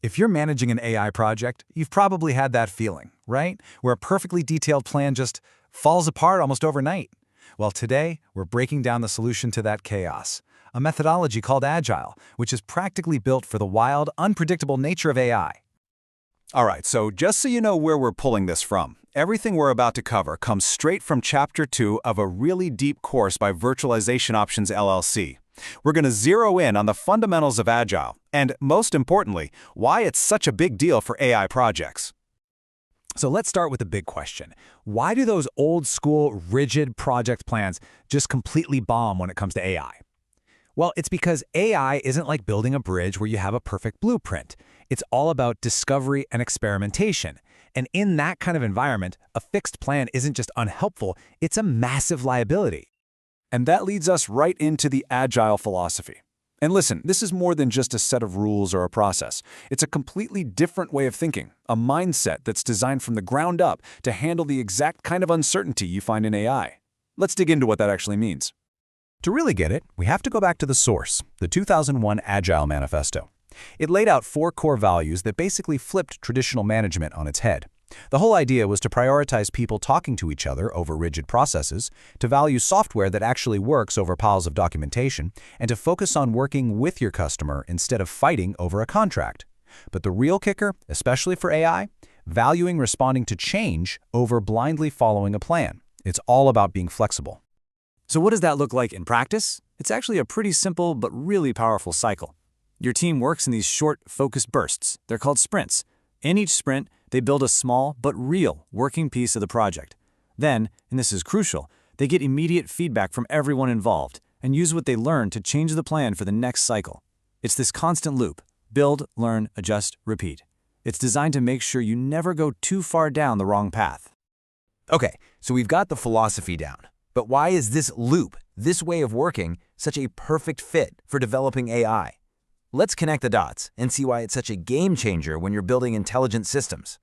If you're managing an AI project, you've probably had that feeling, right? Where a perfectly detailed plan just falls apart almost overnight. Well, today, we're breaking down the solution to that chaos, a methodology called Agile, which is practically built for the wild, unpredictable nature of AI. All right, so just so you know where we're pulling this from, everything we're about to cover comes straight from Chapter 2 of a really deep course by Virtualization Options LLC. We're going to zero in on the fundamentals of Agile, and most importantly, why it's such a big deal for AI projects. So let's start with the big question. Why do those old-school, rigid project plans just completely bomb when it comes to AI? Well, it's because AI isn't like building a bridge where you have a perfect blueprint. It's all about discovery and experimentation. And in that kind of environment, a fixed plan isn't just unhelpful, it's a massive liability. And that leads us right into the Agile philosophy. And listen, this is more than just a set of rules or a process. It's a completely different way of thinking, a mindset that's designed from the ground up to handle the exact kind of uncertainty you find in AI. Let's dig into what that actually means. To really get it, we have to go back to the source, the 2001 Agile Manifesto. It laid out 4 core values that basically flipped traditional management on its head. The whole idea was to prioritize people talking to each other over rigid processes, to value software that actually works over piles of documentation, and to focus on working with your customer instead of fighting over a contract. But the real kicker, especially for AI, valuing responding to change over blindly following a plan. It's all about being flexible. So what does that look like in practice? It's actually a pretty simple but really powerful cycle. Your team works in these short, focused bursts. They're called sprints. In each sprint, they build a small but real working piece of the project. Then, and this is crucial, they get immediate feedback from everyone involved and use what they learn to change the plan for the next cycle. It's this constant loop: build, learn, adjust, repeat. It's designed to make sure you never go too far down the wrong path. Okay, so we've got the philosophy down. But why is this loop, this way of working, such a perfect fit for developing AI? Let's connect the dots and see why it's such a game changer when you're building intelligent systems.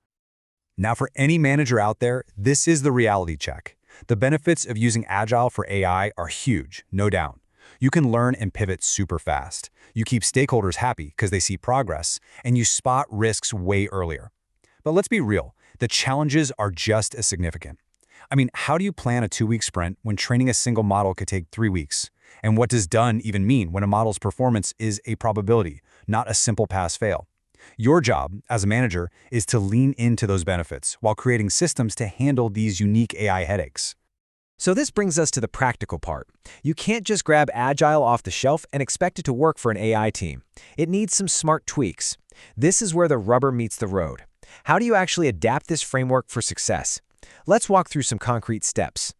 Now, for any manager out there, this is the reality check. The benefits of using Agile for AI are huge, no doubt. You can learn and pivot super fast. You keep stakeholders happy because they see progress, and you spot risks way earlier. But let's be real, the challenges are just as significant. I mean, how do you plan a 2-week sprint when training a single model could take 3 weeks? And what does done even mean when a model's performance is a probability, not a simple pass-fail? Your job as a manager is to lean into those benefits while creating systems to handle these unique AI headaches. So this brings us to the practical part. You can't just grab Agile off the shelf and expect it to work for an AI team. It needs some smart tweaks. This is where the rubber meets the road. How do you actually adapt this framework for success? Let's walk through some concrete steps.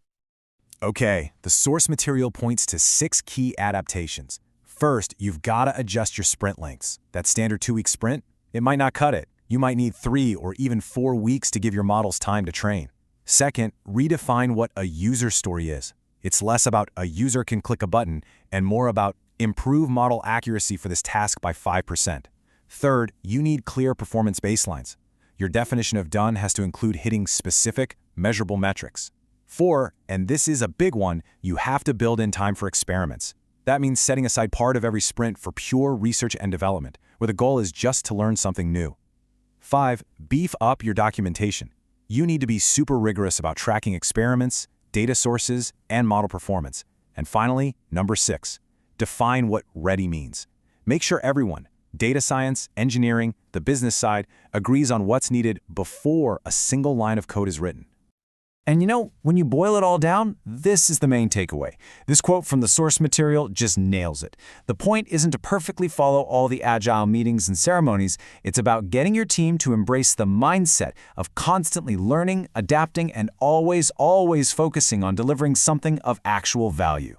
Okay, the source material points to 6 key adaptations. First, you've got to adjust your sprint lengths. That standard 2-week sprint, it might not cut it. You might need 3 or even 4 weeks to give your models time to train. Second, redefine what a user story is. It's less about a user can click a button and more about improve model accuracy for this task by 5%. Third, you need clear performance baselines. Your definition of done has to include hitting specific, measurable metrics. 4, and this is a big one, you have to build in time for experiments. That means setting aside part of every sprint for pure research and development, where the goal is just to learn something new. 5, beef up your documentation. You need to be super rigorous about tracking experiments, data sources, and model performance. And finally, number 6, define what ready means. Make sure everyone, data science, engineering, the business side, agrees on what's needed before a single line of code is written. And you know, when you boil it all down, this is the main takeaway. This quote from the source material just nails it. The point isn't to perfectly follow all the Agile meetings and ceremonies. It's about getting your team to embrace the mindset of constantly learning, adapting, and always focusing on delivering something of actual value.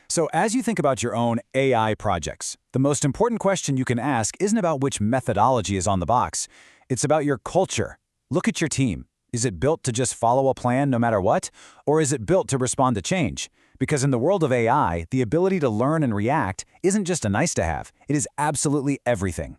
So as you think about your own AI projects, the most important question you can ask isn't about which methodology is on the box. It's about your culture. Look at your team. Is it built to just follow a plan no matter what? Or is it built to respond to change? Because in the world of AI, the ability to learn and react isn't just a nice to have, it is absolutely everything.